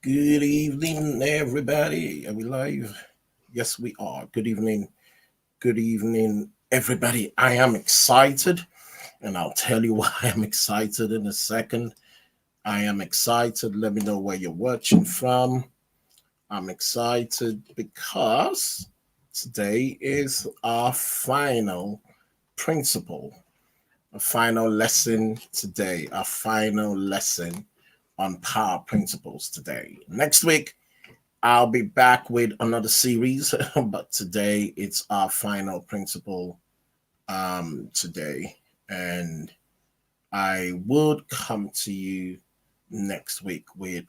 Good evening, everybody. Are we live? Yes, we are. Good evening. Good evening, everybody. I am excited, and I'll tell you why I'm excited in a second. I am excited. Let me know where you're watching from. I'm excited because today is our final principle, a final lesson today, a final lesson on power principles today. Next week, I'll be back with another series, but today it's our final principle today. And I would come to you next week with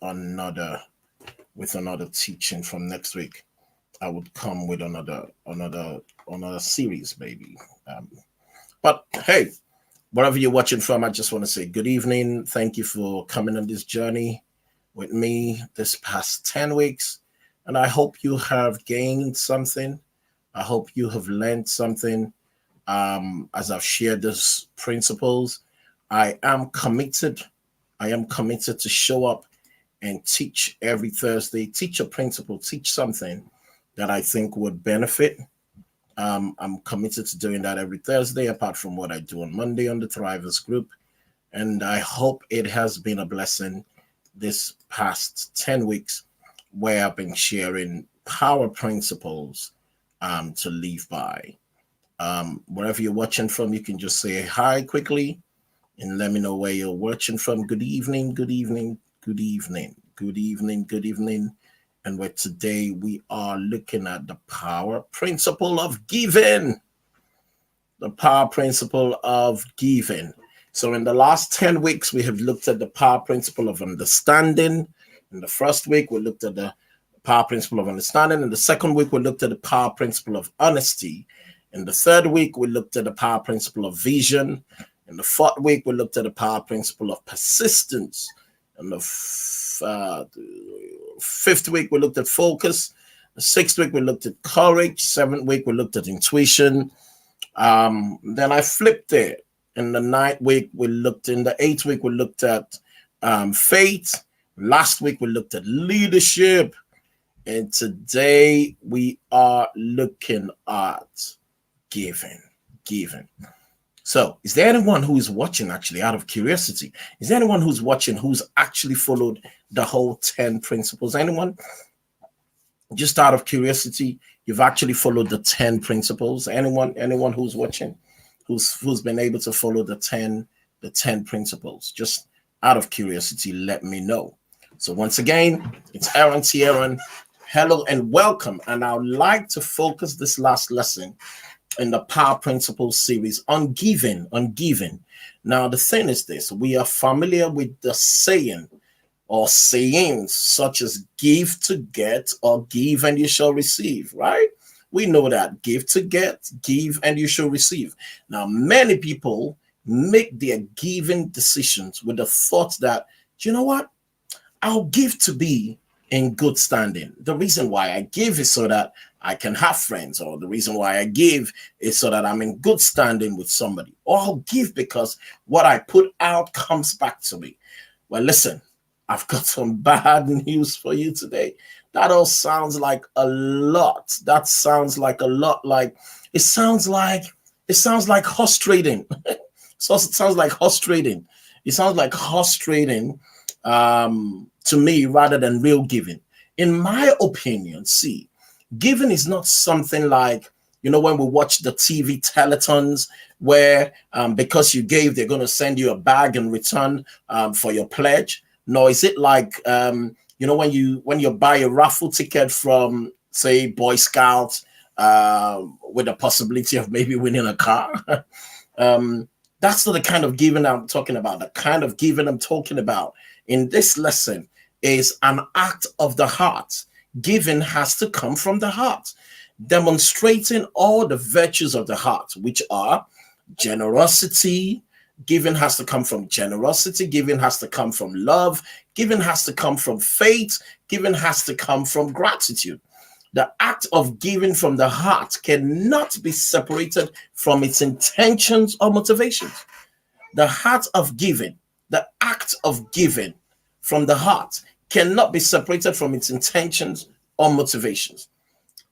another teaching from next week. I would come with another series maybe. Um, but hey, wherever you're watching from, I just want to say good evening. Thank you for coming on this journey with me this past 10 weeks. And I hope you have gained something. I hope you have learned something as I've shared these principles. I am committed. I am committed to show up and teach every Thursday, teach a principle, teach something that I think would benefit. I'm committed to doing that every Thursday, apart from what I do on Monday on the Thrivers group. And I hope it has been a blessing this past 10 weeks where I've been sharing power principles to live by. Wherever you're watching from, you can just say hi quickly and let me know where you're watching from. Good evening, good evening, good evening, good evening, good evening. And where today we are looking at the power principle of giving. The power principle of giving. So in the last 10 weeks, we have looked at the power principle of understanding. In the first week, we looked at the power principle of understanding. In the second week, we looked at the power principle of honesty. In the third week, we looked at the power principle of vision. In the fourth week, we looked at the power principle of persistence. In the fifth week, we looked at focus. The sixth week, we looked at courage. Seventh week, we looked at intuition. Then I flipped it. In the ninth week, in the eighth week, we looked at faith. Last week, we looked at leadership. And today, we are looking at giving. So, is there anyone who is watching actually out of curiosity? Is there anyone who's watching who's actually followed the whole 10 principles? Anyone? Just out of curiosity, you've actually followed the 10 principles. Anyone who's watching, who's been able to follow the 10 principles? Just out of curiosity, let me know. So once again, it's Aaron T. Aaron. Hello and welcome. And I would like to focus this last lesson in the Power Principles series on giving. Now, the thing is this: we are familiar with the saying or sayings such as give to get or give and you shall receive, right? We know that give to get, give and you shall receive. Now, many people make their giving decisions with the thought that, you know what? I'll give to be in good standing. The reason why I give is so that I can have friends, or the reason why I give is so that I'm in good standing with somebody, or I'll give because what I put out comes back to me. Well, listen, I've got some bad news for you today. That all sounds like a lot. That sounds like a lot. Like it sounds like horse trading. So it sounds like horse trading. It sounds like horse trading to me rather than real giving. In my opinion, see, giving is not something like, when we watch the TV telethons where because you gave, they're going to send you a bag in return for your pledge. No, is it like, when you buy a raffle ticket from, say, Boy Scouts with the possibility of maybe winning a car? That's not the kind of giving I'm talking about. The kind of giving I'm talking about in this lesson is an act of the heart. Giving has to come from the heart, demonstrating all the virtues of the heart, which are generosity. Giving has to come from generosity. Giving has to come from love. Giving has to come from faith. Giving has to come from gratitude. The act of giving from the heart cannot be separated from its intentions or motivations. The heart of giving, the act of giving from the heart cannot be separated from its intentions or motivations.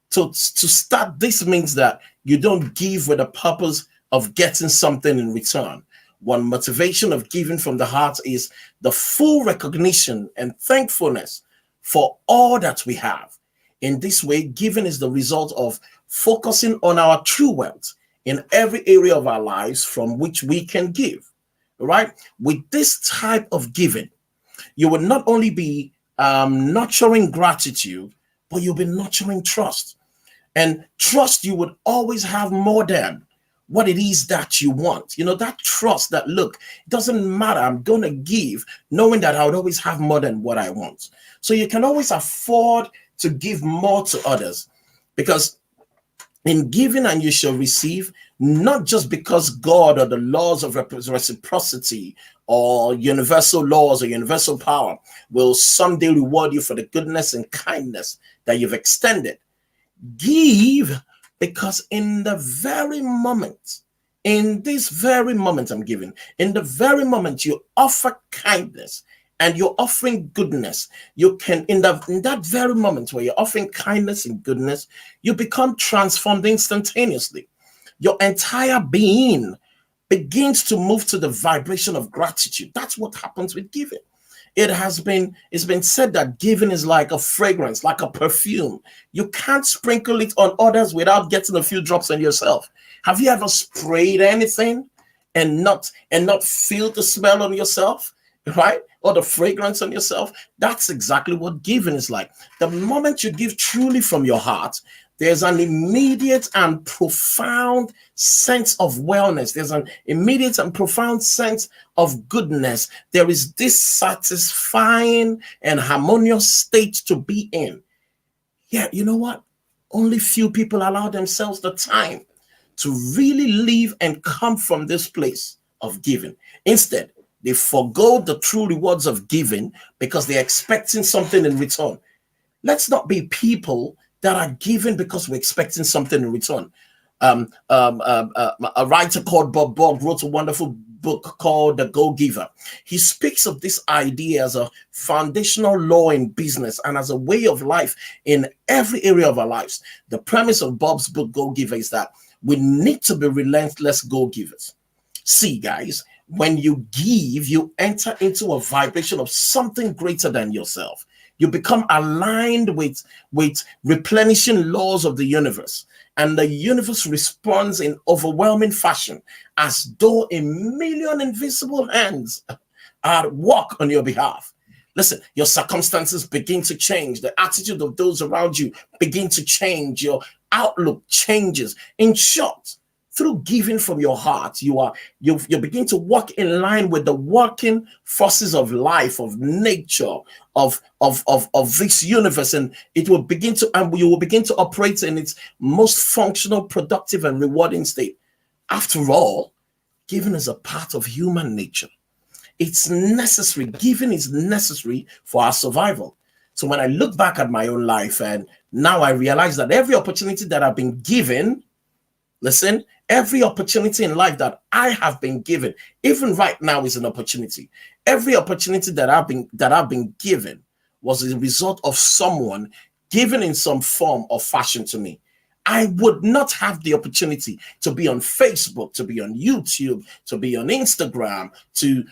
To start, this means that you don't give with the purpose of getting something in return. One motivation of giving from the heart is the full recognition and thankfulness for all that we have. In this way, giving is the result of focusing on our true wealth in every area of our lives from which we can give. Right? With this type of giving, you will not only be nurturing gratitude, but you'll be nurturing trust. And trust you would always have more than what it is that you want. You know, that trust that, look, it doesn't matter. I'm going to give knowing that I would always have more than what I want. So you can always afford to give more to others, because in giving and you shall receive, not just because God or the laws of reciprocity or universal laws or universal power will someday reward you for the goodness and kindness that you've extended. Give because in the very moment, in this very moment I'm giving, in the very moment you offer kindness and you're offering goodness, you can, in that very moment where you're offering kindness and goodness, you become transformed instantaneously. Your entire being begins to move to the vibration of gratitude. That's what happens with giving. It's been said that giving is like a fragrance, like a perfume. You can't sprinkle it on others without getting a few drops on yourself. Have you ever sprayed anything and not feel the smell on yourself, right? Or the fragrance on yourself? That's exactly what giving is like. The moment you give truly from your heart, there's an immediate and profound sense of wellness. There's an immediate and profound sense of goodness. There is this satisfying and harmonious state to be in. Yeah, you know what? Only few people allow themselves the time to really live and come from this place of giving. Instead, they forego the true rewards of giving because they're expecting something in return. Let's not be people that are given because we're expecting something in return. A writer called Bob Bog wrote a wonderful book called The Go-Giver. He speaks of this idea as a foundational law in business and as a way of life in every area of our lives. The premise of Bob's book, Go-Giver, is that we need to be relentless go-givers. See, guys, when you give, you enter into a vibration of something greater than yourself. You become aligned with replenishing laws of the universe. And the universe responds in overwhelming fashion as though a million invisible hands are at work on your behalf. Listen, your circumstances begin to change. The attitude of those around you begin to change. Your outlook changes. In short, through giving from your heart, you begin to walk in line with the working forces of life, of nature, of this universe, and you will begin to operate in its most functional, productive, and rewarding state. After all, giving is a part of human nature. It's necessary. Giving is necessary for our survival. So when I look back at my own life, and now I realize that every opportunity that I've been given, listen, every opportunity in life that I have been given, even right now, is an opportunity. Every opportunity that I've been given was a result of someone given in some form or fashion to me. I would not have the opportunity to be on Facebook, to be on YouTube, to be on Instagram, to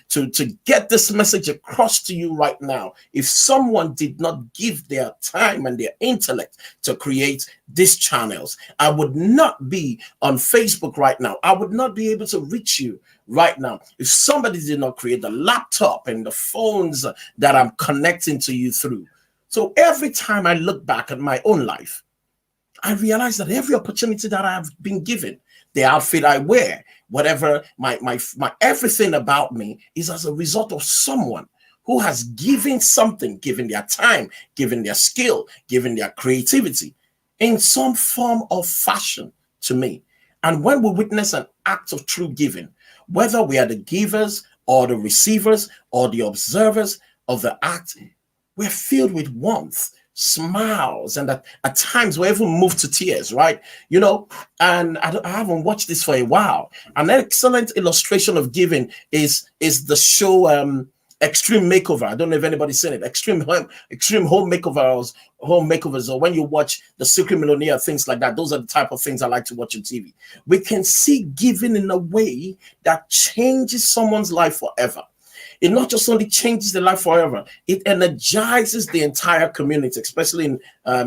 get this message across to you right now if someone did not give their time and their intellect to create these channels. I would not be on Facebook right now. I would not be able to reach you right now if somebody did not create the laptop and the phones that I'm connecting to you through. So every time I look back at my own life, I realize that every opportunity that I've been given, the outfit I wear, whatever, my everything about me is as a result of someone who has given something, given their time, given their skill, given their creativity in some form of fashion to me. And when we witness an act of true giving, whether we are the givers or the receivers or the observers of the act, we're filled with warmth, smiles, and at times we even move to tears, right? You know, and I haven't watched this for a while. An excellent illustration of giving is the show Extreme Makeover. I don't know if anybody's seen it. Extreme Home makeovers, or when you watch The Secret Millionaire, things like that. Those are the type of things I like to watch on TV. We can see giving in a way that changes someone's life forever. It not just only changes the life forever, it energizes the entire community, especially in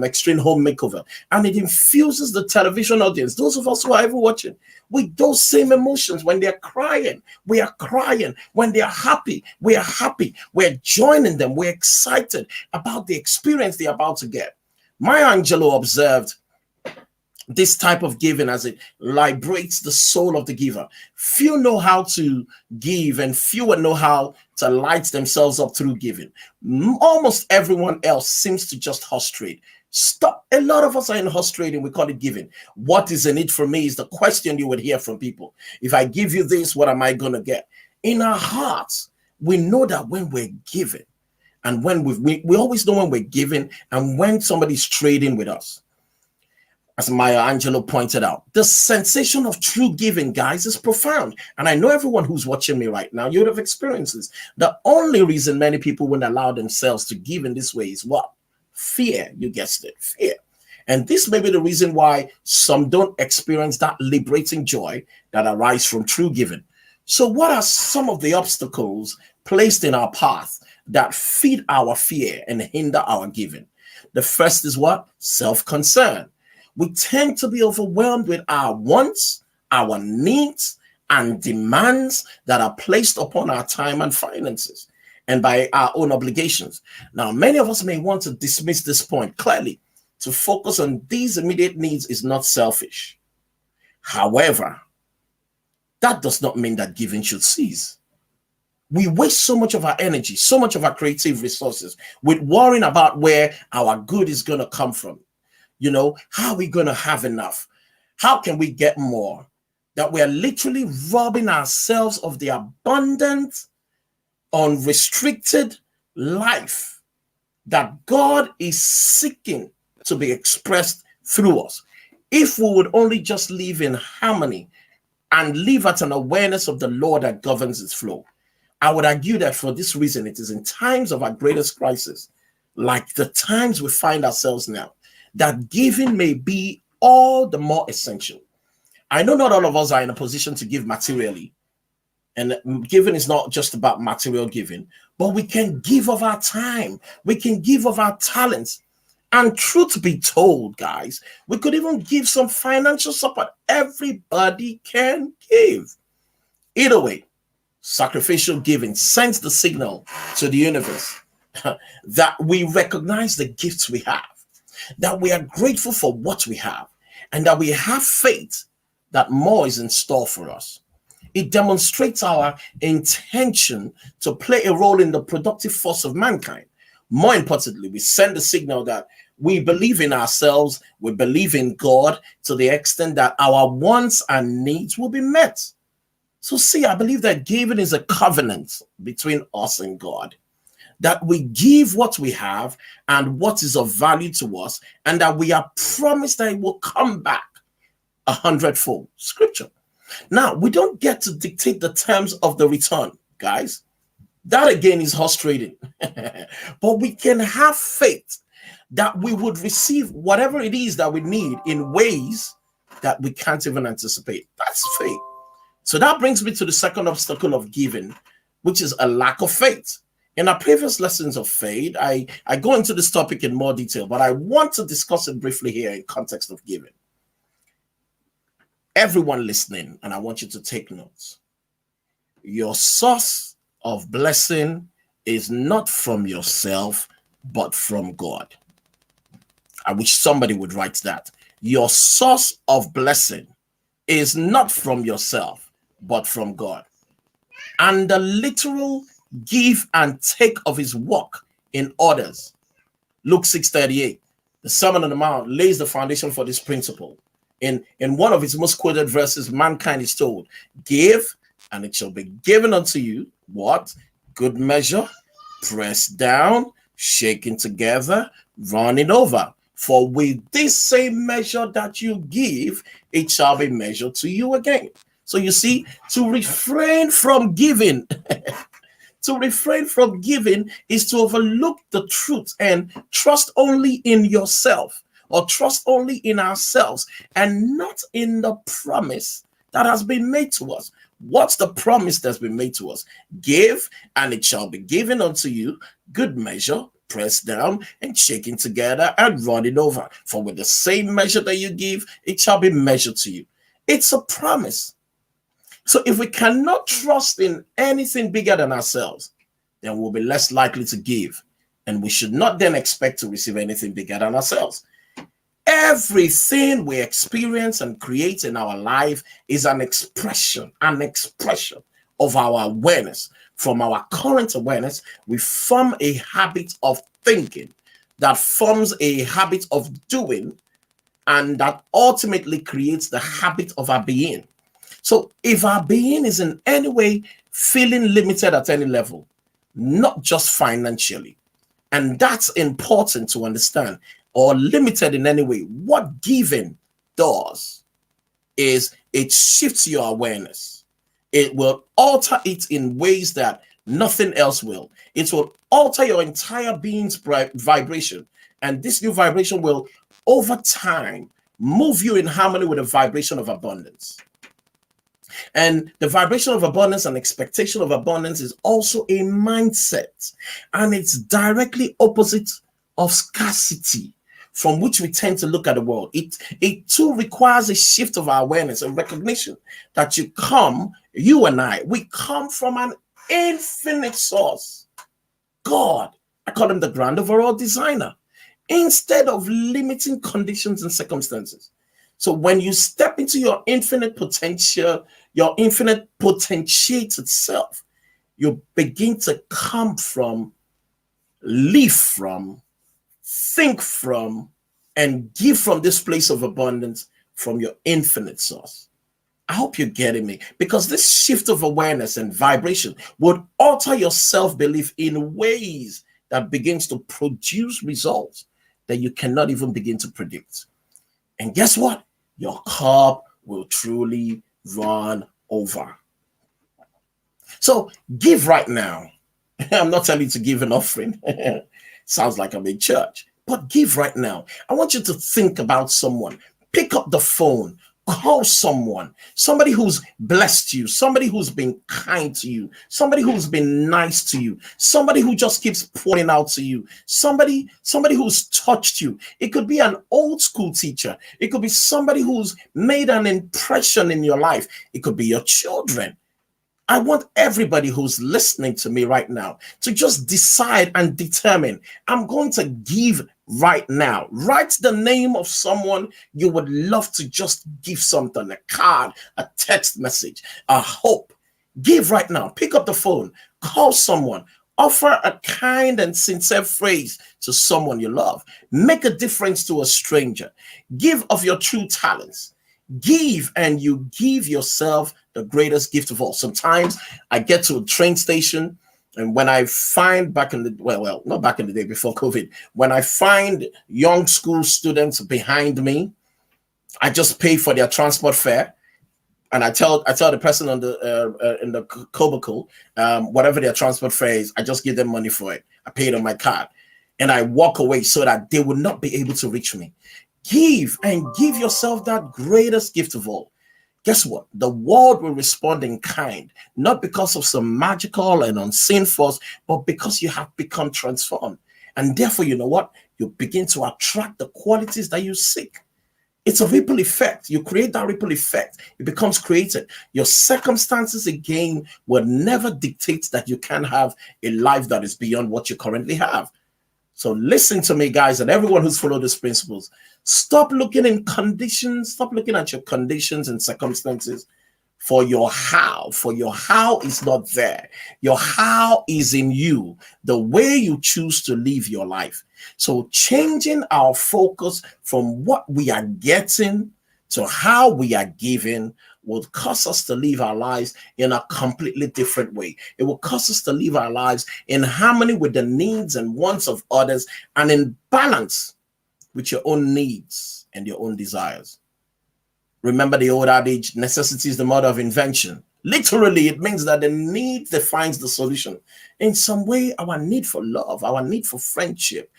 Extreme Home Makeover. And it infuses the television audience, those of us who are ever watching, with those same emotions. When they're crying, we are crying. When they're happy, we are happy. We're joining them. We're excited about the experience they're about to get. Maya Angelou observed this type of giving as it liberates the soul of the giver. Few know how to give, and fewer know how to light themselves up through giving. Almost everyone else seems to just horse trade. Stop. A lot of us are in horse trading. We call it giving. What is in it for me is the question you would hear from people. If I give you this, what am I going to get? In our hearts, we know that when we're giving, and when we always know when we're giving and when somebody's trading with us. As Maya Angelou pointed out, the sensation of true giving, guys, is profound. And I know everyone who's watching me right now, you would have experienced this. The only reason many people wouldn't allow themselves to give in this way is what? Fear. You guessed it, fear. And this may be the reason why some don't experience that liberating joy that arises from true giving. So what are some of the obstacles placed in our path that feed our fear and hinder our giving? The first is what? Self-concern. We tend to be overwhelmed with our wants, our needs, and demands that are placed upon our time and finances, and by our own obligations. Now, many of us may want to dismiss this point clearly. To focus on these immediate needs is not selfish. However, that does not mean that giving should cease. We waste so much of our energy, so much of our creative resources with worrying about where our good is going to come from. You know, how are we going to have enough? How can we get more? That we are literally robbing ourselves of the abundant, unrestricted life that God is seeking to be expressed through us. If we would only just live in harmony and live at an awareness of the Lord that governs its flow. I would argue that for this reason, it is in times of our greatest crisis, like the times we find ourselves now, that giving may be all the more essential. I know not all of us are in a position to give materially, and giving is not just about material giving, but we can give of our time, we can give of our talents. And truth be told, guys, we could even give some financial support. Everybody can give. Either way, sacrificial giving sends the signal to the universe that we recognize the gifts we have, that we are grateful for what we have, and that we have faith that more is in store for us. It demonstrates our intention to play a role in the productive force of mankind. More importantly, we send the signal that we believe in ourselves, we believe in God to the extent that our wants and needs will be met. So see, I believe that giving is a covenant between us and God, that we give what we have and what is of value to us, and that we are promised that it will come back 100-fold. Scripture. Now, we don't get to dictate the terms of the return, guys. That again is horse trading. But we can have faith that we would receive whatever it is that we need in ways that we can't even anticipate. That's faith. So that brings me to the second obstacle of giving, which is a lack of faith. In our previous lessons of faith, I go into this topic in more detail, but I want to discuss it briefly here in context of giving. Everyone listening, and I want you to take notes. Your source of blessing is not from yourself, but from God. I wish somebody would write that. Your source of blessing is not from yourself, but from God. And the literal give and take of his work in others. Luke 6:38, the Sermon on the Mount lays the foundation for this principle. In one of its most quoted verses, mankind is told, give, and it shall be given unto you, what? Good measure, pressed down, shaken together, running over. For with this same measure that you give, it shall be measured to you again. So you see, to refrain from giving, To refrain from giving is to overlook the truth and trust only in yourself, or trust only in ourselves, and not in the promise that has been made to us. What's the promise that's been made to us? Give, and it shall be given unto you, good measure, pressed down and shaken together and running over. For with the same measure that you give, it shall be measured to you. It's a promise. So if we cannot trust in anything bigger than ourselves, then we'll be less likely to give. And we should not then expect to receive anything bigger than ourselves. Everything we experience and create in our life is an expression of our awareness. From our current awareness, we form a habit of thinking that forms a habit of doing, and that ultimately creates the habit of our being. So if our being is in any way feeling limited at any level, not just financially, and that's important to understand, or limited in any way, what giving does is it shifts your awareness. It will alter it in ways that nothing else will. It will alter your entire being's vibration. And this new vibration will, over time, move you in harmony with the vibration of abundance. And the vibration of abundance and expectation of abundance is also a mindset. And it's directly opposite of scarcity, from which we tend to look at the world. It too requires a shift of our awareness, a recognition that you and I, we come from an infinite source. God, I call him the grand overall designer, instead of limiting conditions and circumstances. So when you step into your infinite potential, your infinite potentiated self, you begin to come from, live from, think from, and give from this place of abundance from your infinite source. I hope you're getting me, because this shift of awareness and vibration would alter your self-belief in ways that begins to produce results that you cannot even begin to predict. And guess what? Your cup will truly run over. So give right now. I'm not telling you to give an offering. Sounds like I'm in church. But give right now. I want you to think about someone. Pick up the phone. Call someone. Somebody who's blessed you. Somebody who's been kind to you. Somebody who's been nice to you. Somebody who just keeps pouring out to you. Somebody who's touched you. It could be an old school teacher. It could be somebody who's made an impression in your life. It could be your children. I want everybody who's listening to me right now to just decide and determine, I'm going to give right now. Write the name of someone you would love to just give something, a card, a text message, a hope. Give right now. Pick up the phone. Call someone. Offer a kind and sincere phrase to someone you love. Make a difference to a stranger. Give of your true talents. Give, and you give yourself the greatest gift of all. Sometimes I get to a train station, and when I find not back in the day, before COVID, when I find young school students behind me, I just pay for their transport fare, and I tell the person on the in the cubicle, whatever their transport fare is, I just give them money for it. I pay it on my card, and I walk away so that they will not be able to reach me. Give, and give yourself that greatest gift of all. Guess what? The world will respond in kind, not because of some magical and unseen force, but because you have become transformed. And therefore, you know what? You begin to attract the qualities that you seek. It's a ripple effect. You create that ripple effect. It becomes created. Your circumstances, again, will never dictate that you can have a life that is beyond what you currently have. So listen to me, guys, and everyone who's followed these principles. Stop looking in conditions. Stop looking at your conditions and circumstances for your how. For your how is not there. Your how is in you, the way you choose to live your life. So changing our focus from what we are getting to how we are giving will cause us to live our lives in a completely different way. It will cause us to live our lives in harmony with the needs and wants of others, and in balance with your own needs and your own desires. Remember the old adage, necessity is the mother of invention. Literally, it means that the need defines the solution. In some way, our need for love, our need for friendship,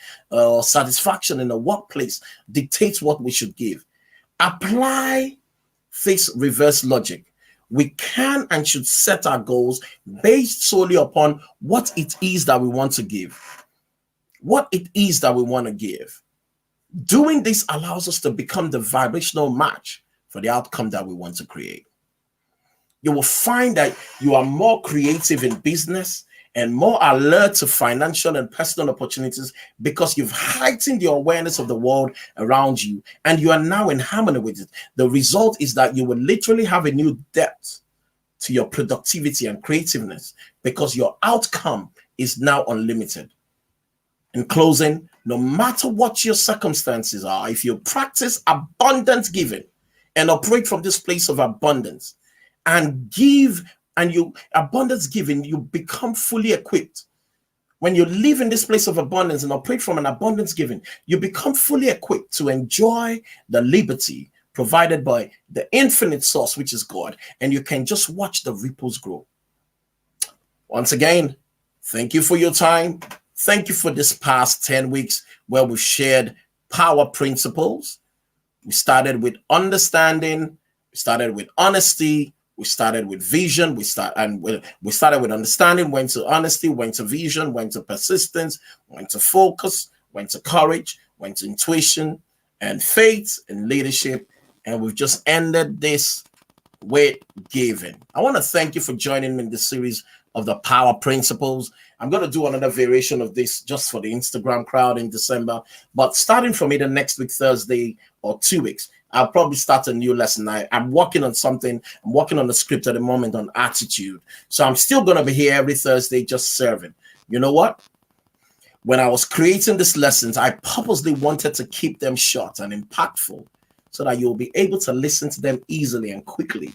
satisfaction in the workplace dictates what we should give. Apply this reverse logic. We can and should set our goals based solely upon what it is that we want to give. What it is that we want to give. Doing this allows us to become the vibrational match for the outcome that we want to create. You will find that you are more creative in business and more alert to financial and personal opportunities because you've heightened your awareness of the world around you and you are now in harmony with it. The result is that you will literally have a new depth to your productivity and creativeness because your outcome is now unlimited. In closing, no matter what your circumstances are, if you practice abundant giving and operate from this place of abundance and give, and you abundance giving, you become fully equipped. When you live in this place of abundance and operate from an abundance giving, you become fully equipped to enjoy the liberty provided by the infinite source, which is God, and you can just watch the ripples grow. Once again, thank you for your time. Thank you for this past 10 weeks where we've shared power principles. We started with understanding, we started with honesty, we started with vision, we started with understanding, went to honesty, went to vision, went to persistence, went to focus, went to courage, went to intuition and faith and leadership. And we've just ended this with giving. I want to thank you for joining me in this series of the power principles. I'm going to do another variation of this just for the Instagram crowd in December. But starting from either next week, Thursday, or 2 weeks, I'll probably start a new lesson. I'm working on something. I'm working on the script at the moment on attitude. So I'm still going to be here every Thursday just serving. You know what? When I was creating these lessons, I purposely wanted to keep them short and impactful so that you'll be able to listen to them easily and quickly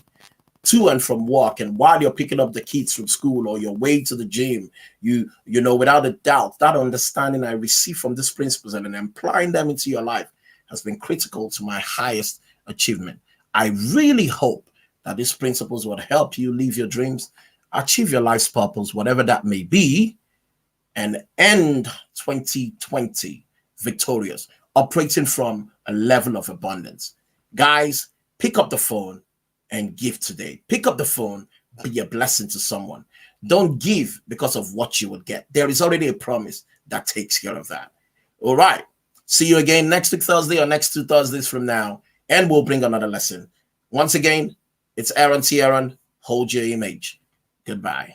to and from work, and while you're picking up the kids from school or your way to the gym. You know, without a doubt, that understanding I received from these principles and then applying them into your life has been critical to my highest achievement. I really hope that these principles would help you live your dreams, achieve your life's purpose, whatever that may be, and end 2020 victorious, operating from a level of abundance. Guys, pick up the phone and give today. Pick up the phone, be a blessing to someone. Don't give because of what you will get. There is already a promise that takes care of that. All right. See you again next week, Thursday, or next 2 Thursdays from now, and we'll bring another lesson. Once again, it's Aaron T. Aaron. Hold your image. Goodbye.